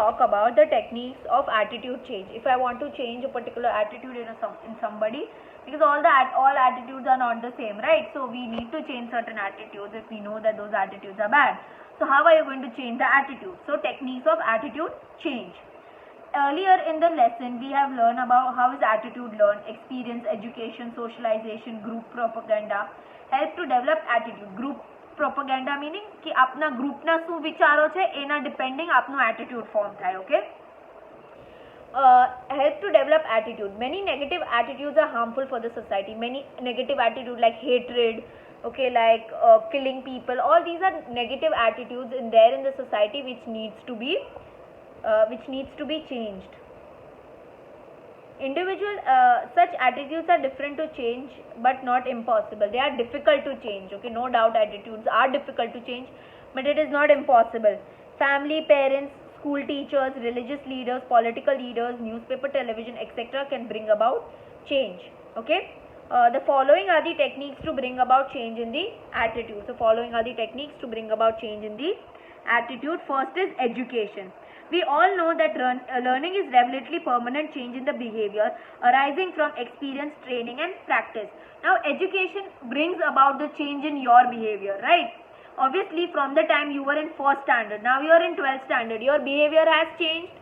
talk about the techniques of attitude change. If I want to change a particular attitude in somebody, because all attitudes are not the same, right? So we need to change certain attitudes if we know that those attitudes are bad. So how are you going to change the attitude? So techniques of attitude change. Earlier in the lesson, we have learned about how is attitude learned, experience, education, socialization, group propaganda, help to develop attitude. Group propaganda meaning कि अपना ग्रुपના શું વિચારો છે એના depending આપનો attitude form થાય. Okay, help to develop attitude. Many negative attitudes are harmful for the society. Many negative attitude like hatred, okay, like killing people, all these are negative attitudes in the society which needs to be changed. Such attitudes are different to change but not impossible. They are difficult to change. Okay, no doubt attitudes are difficult to change, but it is not impossible. Family, parents, school teachers, religious leaders, political leaders, newspaper, television, etc. can bring about change. Okay, the following are the techniques to bring about change in the attitude. So following are the techniques to bring about change in the attitude. First is education. We all know that learning is revelatory permanent change in the behavior arising from experience, training and practice. Now education brings about the change in your behavior, right? Obviously from the time you were in 1st standard, now you are in 12th standard, your behavior has changed.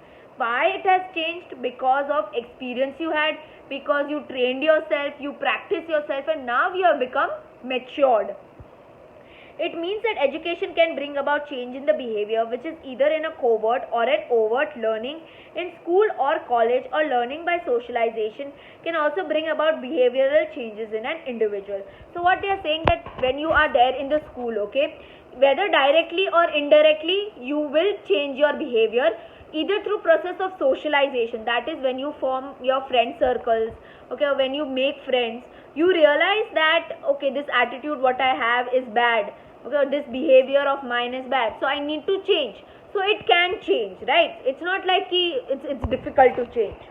Why it has changed? Because of experience you had, because you trained yourself, you practiced yourself, and now you have become matured. It means that education can bring about change in the behavior, which is either in a covert or an overt learning in school or college, or learning by socialization can also bring about behavioral changes in an individual. So what they are saying, that when you are there in the school, okay, whether directly or indirectly, you will change your behavior either through process of socialization, that is when you form your friend circles, okay, or when you make friends, you realize that okay, this attitude what I have is bad, okay, this behavior of mine is bad, so I need to change. So it can change, right? It's not like it's difficult to change.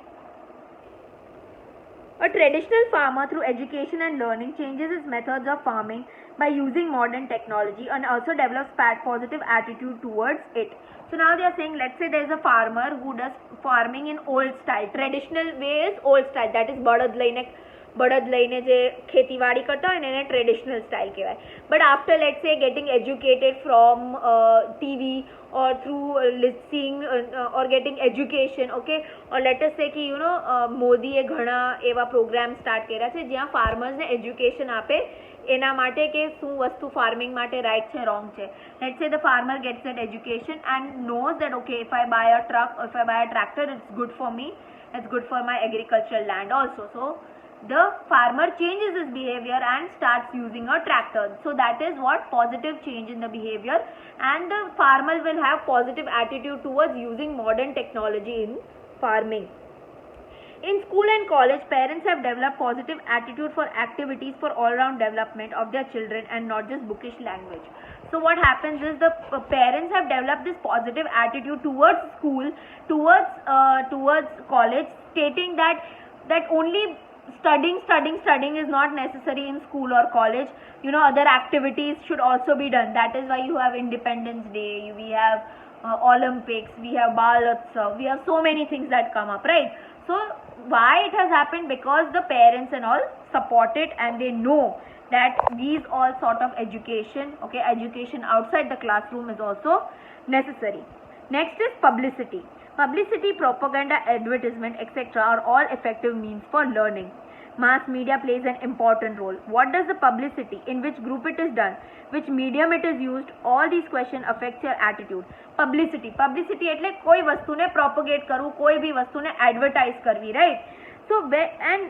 A traditional farmer through education and learning changes his methods of farming by using modern technology and also develops positive attitude towards it. So now they are saying, let's say there is a farmer who does farming in old style. Traditional way is old style, that is બળદ લઈને જે ખેતીવાડી કરતા હોય ને એને traditional style કહેવાય. But after let's say getting educated from TV or through listening or getting education, okay, or let us say कि મોદીએ ઘણા એવા પ્રોગ્રામ સ્ટાર્ટ કર્યા છે જ્યાં ફાર્મર્સને એજ્યુકેશન આપે એના માટે કે શું વસ્તુ ફાર્મિંગ માટે રાઈટ છે, રોંગ છે. લેટ્સ સે the farmer gets that education and knows that okay, if I buy a truck, if I buy a tractor, it's good for me, it's good for my agricultural land also. So the farmer changes his behavior and starts using a tractor. So that is what positive change in the behavior, and the farmer will have positive attitude towards using modern technology in farming. In school and college, parents have developed positive attitude for activities for all-round development of their children and not just bookish language. So what happens is the parents have developed this positive attitude towards school, towards college, stating that only studying is not necessary in school or college. Other activities should also be done. That is why you have Independence Day, we have Olympics, we have Bal Utsav, we have so many things that come up, right? So why it has happened? Because the parents and all support it, and they know that these all sort of education, okay, education outside the classroom is also necessary. Next is publicity. Publicity, propaganda, advertisement, etc. are all effective means for learning. Mass media plays an important role. What does the publicity, in which group it is done, which medium it is used, all these questions affects your attitude. Publicity એટલે કોઈ વસ્તુને propagate કરવું, કોઈ ભી વસ્તુને advertise કરવી, right? So and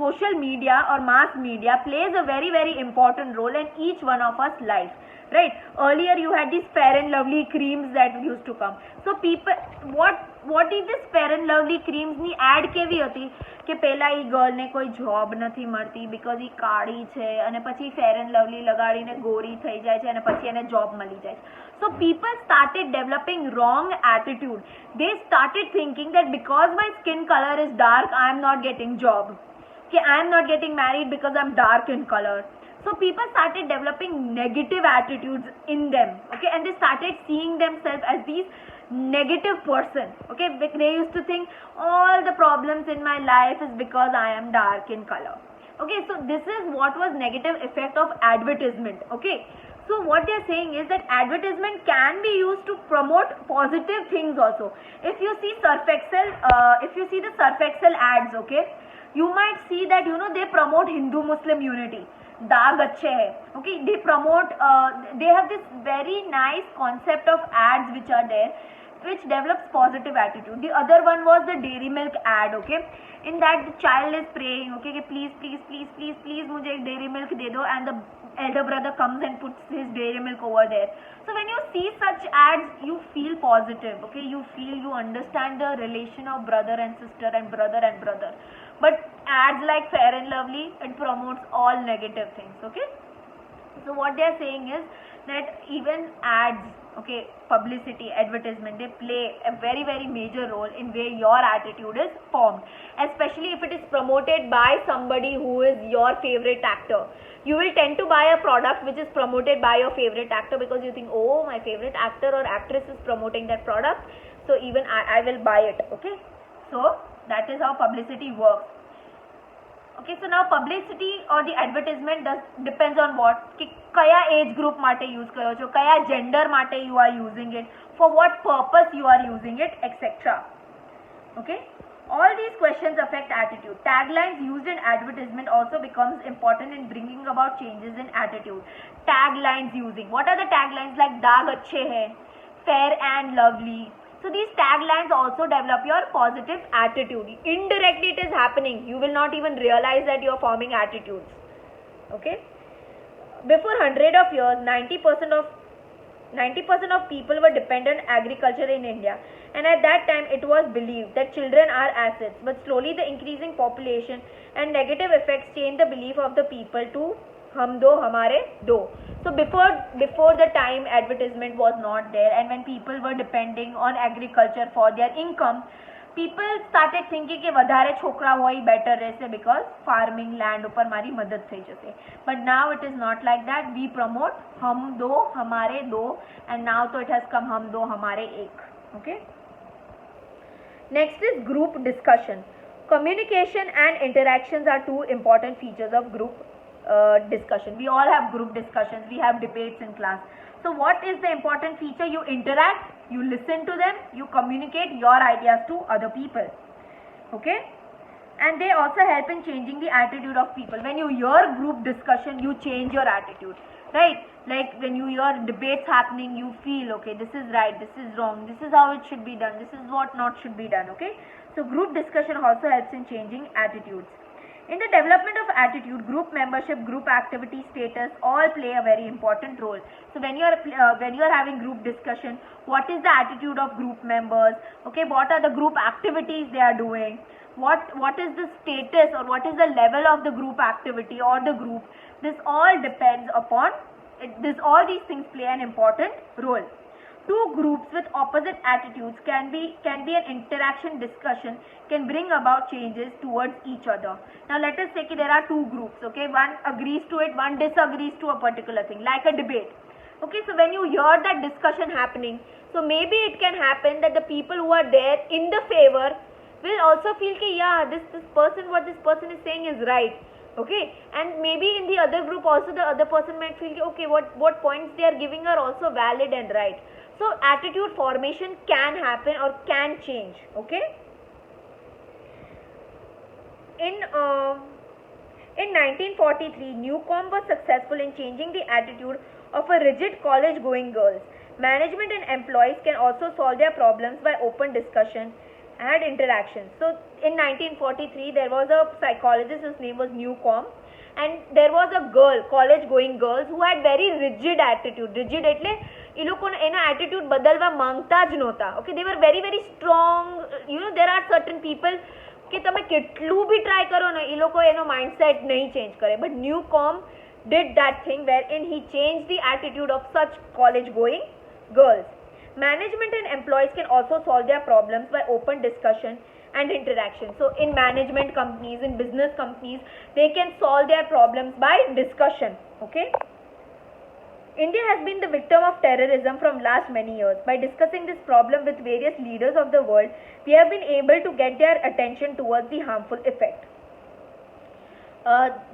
social media or mass media plays a very very important role in each one of us life, right? Earlier you had these Fair and Lovely creams that used to come. So people, what is this Fair and Lovely creams ની ad કેવી હતી કે પહેલા ઈ girl ને કોઈ job નથી મળતી because ઈ કાળી છે, અને પછી Fair and Lovely લગાડીને ગોરી થઈ જાય છે, અને પછી એને જોબ મળી જાય છે. So people started developing wrong attitude. They started thinking that because my skin color is dark, I am not getting job. Okay, I am not getting married because I am dark in color. So people started developing negative attitudes in them, okay, and they started seeing themselves as these negative person. Okay, they used to think all the problems in my life is because I am dark in color. Okay, so this is what was negative effect of advertisement. Okay, so what they are saying is that advertisement can be used to promote positive things also. If you see Surf Excel, if you see the Surf Excel ads, okay, you might see that they promote Hindu Muslim unity. दाग अच्छे है. Okay, they promote, they have this very nice concept of ads which are there, which develops positive attitude. The other one was the dairy milk ad. Okay, in that the child is praying, okay, please please please please please मुझे एक dairy milk दे दो, and the elder brother comes and puts his dairy milk over there. So when you see such ads, you feel positive. Okay, you feel, you understand the relation of brother and sister and brother and brother. But ads like Fair and Lovely, it promotes all negative things. Okay, so what they are saying is that even ads, okay, publicity, advertisement, they play a very very major role in where your attitude is formed, especially if it is promoted by somebody who is your favorite actor. You will tend to buy a product which is promoted by your favorite actor because you think, oh, my favorite actor or actress is promoting that product, so even I will buy it. Okay, so that is how publicity works. Okay, so now publicity or the advertisement depends on what, कि कया age group माटे use करो छो, कया gender माटे you are using it, for what purpose you are using it, etc. Okay, all these questions affect attitude. Taglines used in advertisement also becomes important in bringing about changes in attitude. Taglines using, what are the taglines? Like दाग अच्छे है, fair and lovely. So these taglines also develop your positive attitude. Indirectly it is happening. You will not even realize that you are forming attitudes. Okay. Before 100 of years, 90% of people were dependent on agriculture in India. And at that time it was believed that children are assets. But slowly the increasing population and negative effects changed the belief of the people to हम दो हमारे दो. So before the time advertisement was not there, and when people were depending on agriculture for their income, people started thinking कि વધારે છોકરા હોય better રહેશે because farming land ઉપર મારી મદદ થઈ જશે. But now it is not like that. We promote हम दो हमारे दो, and now so it has come हम दो हमारे एक. Okay. Next is group discussion. Communication and interactions are two important features of group discussion. We all have group discussions, we have debates in class. So what is the important feature? You interact, you listen to them, you communicate your ideas to other people. Okay, and they also help in changing the attitude of people. When you hear group discussion, you change your attitude, right? Like when you hear debates happening, you feel, okay, this is right, this is wrong, this is how it should be done, this is what not should be done. Okay, so group discussion also helps in changing attitudes. In the development of attitude, group membership, group activity, status all play a very important role. So when you are having group discussion, what is the attitude of group members? Okay, what are the group activities they are doing? What is the status or what is the level of the group activity or the group? This all depends upon all these things play an important role. Two groups with opposite attitudes can be an interaction discussion can bring about changes towards each other. Now let us say that there are two groups, okay, one agrees to it, one disagrees to a particular thing, like a debate. Okay, so when you hear that discussion happening, so maybe it can happen that the people who are there in the favor will also feel that yeah, this person, what this person is saying is right. Okay, and maybe in the other group also the other person might feel okay, what points they are giving are also valid and right. So attitude formation can happen or can change. Okay, in 1943, Newcomb was successful in changing the attitude of a rigid college-going girls. Management and employees can also solve their problems by open discussion and interaction. So in 1943, there was a psychologist, his name was Newcomb, and there was a girl, college-going girls, who had very rigid attitude. Rigid એટલે એ લોકોને એના attitude બદલવા માંગતા જ નહોતા. Okay, they were very very strong. You know, there are certain people કે તમે કેટલું બી ટ્રાય કરો ને એ લોકો એનો માઇન્ડસેટ નહીં ચેન્જ કરે. But Newcomb did that thing wherein he changed the attitude of such college-going girls. Management and employees can also solve their problems by open discussion and interaction. So in management companies, in business companies, they can solve their problems by discussion. Okay. India has been the victim of terrorism from last many years. By discussing this problem with various leaders of the world, we have been able to get their attention towards the harmful effect.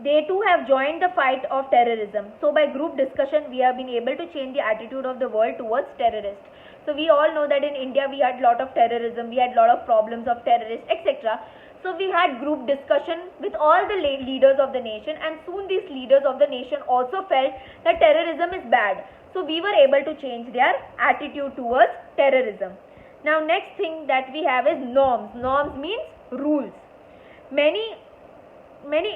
They too have joined the fight of terrorism. So by group discussion, we have been able to change the attitude of the world towards terrorists. So we all know that in India we had lot of terrorism, we had lot of problems of terrorists, etc. So we had group discussion with all the leaders of the nation, and soon these leaders of the nation also felt that terrorism is bad. So we were able to change their attitude towards terrorism. Now next thing that we have is norms. Norms means rules. Many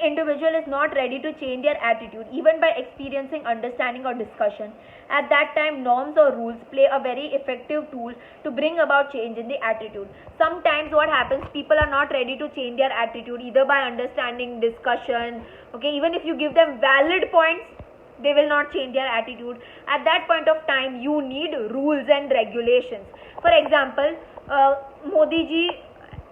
individual is not ready to change their attitude even by experiencing understanding or discussion. At that time, norms or rules play a very effective tool to bring about change in the attitude. Sometimes what happens, people are not ready to change their attitude either by understanding, discussion, okay, even if you give them valid points, they will not change their attitude. At that point of time, you need rules and regulations. For example, Modi ji,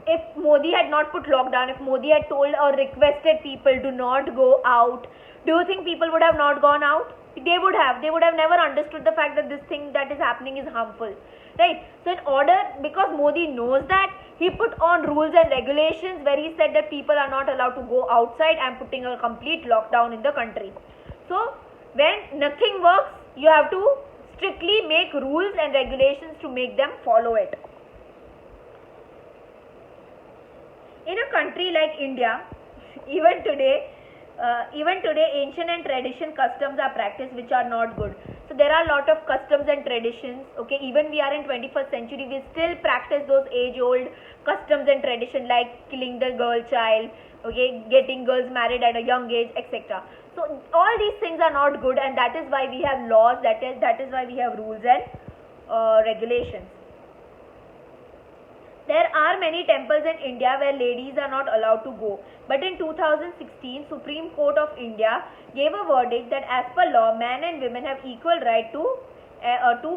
if Modi had not put lockdown, if Modi had told or requested people do not go out, do you think people would have not gone out? They would have never understood the fact that this thing that is happening is harmful, right? So in order, because Modi knows that, he put on rules and regulations where he said that people are not allowed to go outside and putting a complete lockdown in the country. So when nothing works, you have to strictly make rules and regulations to make them follow it. In a country like India, even today, ancient and tradition customs are practiced which are not good. So there are a lot of customs and traditions. Okay, even we are in 21st century, we still practice those age-old customs and tradition like killing the girl child, okay, getting girls married at a young age, etc. So all these things are not good, and that is why we have laws. That is why we have rules and regulations. There are many temples in India where ladies are not allowed to go. But in 2016, Supreme Court of India gave a verdict that as per law, men and women have equal right to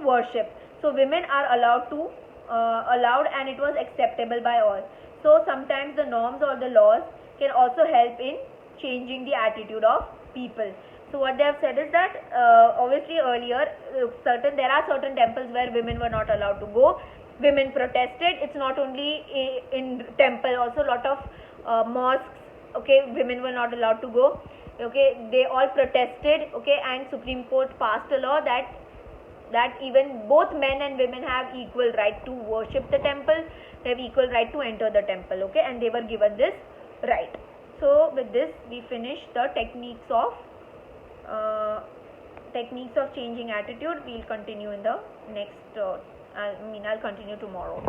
worship. So women are allowed, and it was acceptable by all. So sometimes the norms or the laws can also help in changing the attitude of people. So what they have said is that obviously earlier there are certain temples where women were not allowed to go. Women protested. It's not only in temple, also a lot of mosques, okay, women were not allowed to go, okay, they all protested, okay, and Supreme Court passed a law that even both men and women have equal right to worship the temple, they have equal right to enter the temple, okay, and they were given this right. So with this we finish the techniques of changing attitude. We'll continue in the next I'll continue tomorrow.